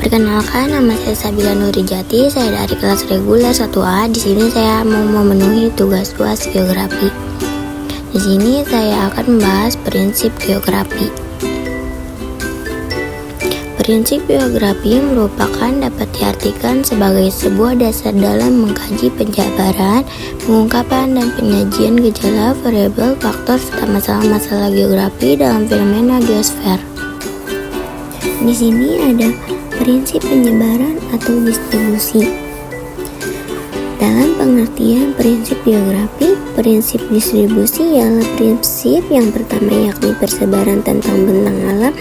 Perkenalkan, nama saya Sabila Nurijati. Saya dari kelas reguler 1A. Di sini saya mau memenuhi tugas UAS geografi. Di sini saya akan membahas prinsip geografi. Prinsip geografi merupakan dapat diartikan sebagai sebuah dasar dalam mengkaji penjabaran, pengungkapan, dan penyajian gejala, variabel, faktor, serta masalah-masalah geografi dalam fenomena geosfer. Di sini ada prinsip penyebaran atau distribusi. Dalam pengertian prinsip geografi, prinsip distribusi ialah prinsip yang pertama, yakni persebaran tentang bentang alam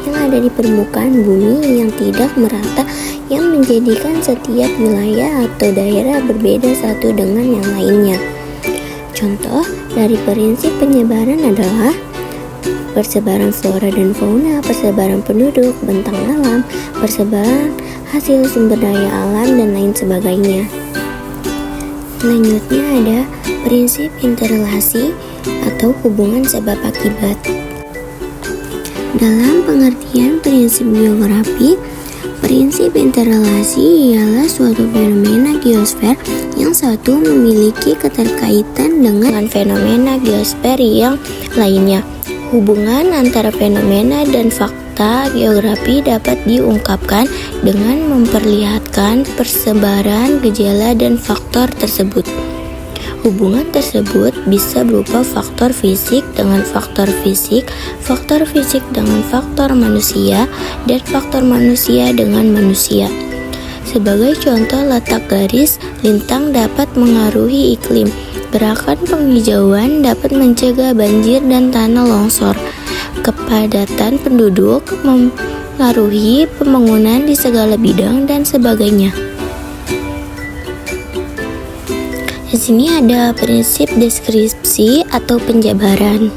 yang ada di permukaan bumi yang tidak merata, yang menjadikan setiap wilayah atau daerah berbeda satu dengan yang lainnya. Contoh dari prinsip penyebaran adalah persebaran flora dan fauna, persebaran penduduk, bentang alam, persebaran hasil sumber daya alam, dan lain sebagainya. Selanjutnya ada prinsip interrelasi atau hubungan sebab akibat. Dalam pengertian prinsip geografi, prinsip interrelasi ialah suatu fenomena geosfer yang satu memiliki keterkaitan dengan fenomena geosfer yang lainnya. Hubungan antara fenomena dan fakta geografi dapat diungkapkan dengan memperlihatkan persebaran gejala dan faktor tersebut. Hubungan tersebut bisa berupa faktor fisik dengan faktor fisik dengan faktor manusia, dan faktor manusia dengan manusia. Sebagai contoh, letak garis lintang dapat mengaruhi iklim. Gerakan penghijauan dapat mencegah banjir dan tanah longsor. Kepadatan penduduk mempengaruhi pembangunan di segala bidang dan sebagainya. Di sini ada prinsip deskripsi atau penjabaran.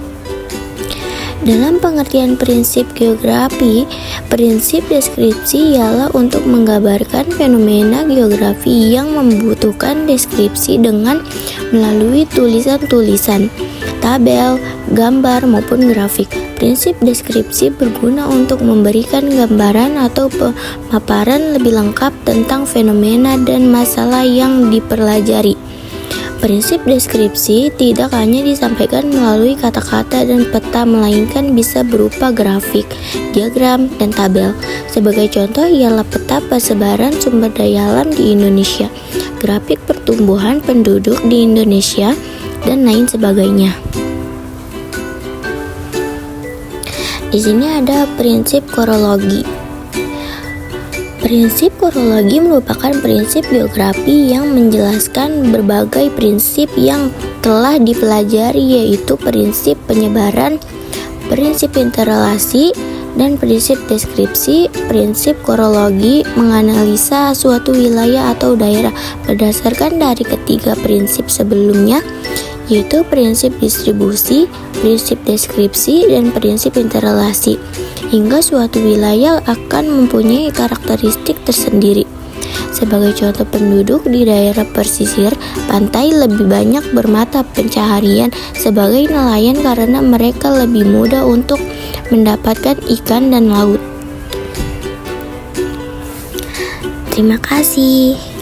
Dalam pengertian prinsip geografi, prinsip deskripsi ialah untuk menggambarkan fenomena geografi yang membutuhkan deskripsi dengan melalui tulisan-tulisan, tabel, gambar, maupun grafik. Prinsip deskripsi berguna untuk memberikan gambaran atau pemaparan lebih lengkap tentang fenomena dan masalah yang dipelajari. Prinsip deskripsi tidak hanya disampaikan melalui kata-kata dan peta, melainkan bisa berupa grafik, diagram, dan tabel. Sebagai contoh ialah peta persebaran sumber daya alam di Indonesia, grafik pertumbuhan penduduk di Indonesia, dan lain sebagainya. Di sini ada prinsip korologi. Prinsip korologi merupakan prinsip geografi yang menjelaskan berbagai prinsip yang telah dipelajari, yaitu prinsip penyebaran, prinsip interrelasi, dan prinsip deskripsi. Prinsip korologi menganalisa suatu wilayah atau daerah berdasarkan dari ketiga prinsip sebelumnya, yaitu prinsip distribusi, prinsip deskripsi, dan prinsip interrelasi, hingga suatu wilayah akan mempunyai karakteristik tersendiri. Sebagai contoh, penduduk di daerah pesisir pantai lebih banyak bermata pencaharian sebagai nelayan karena mereka lebih mudah untuk mendapatkan ikan dan laut. Terima kasih.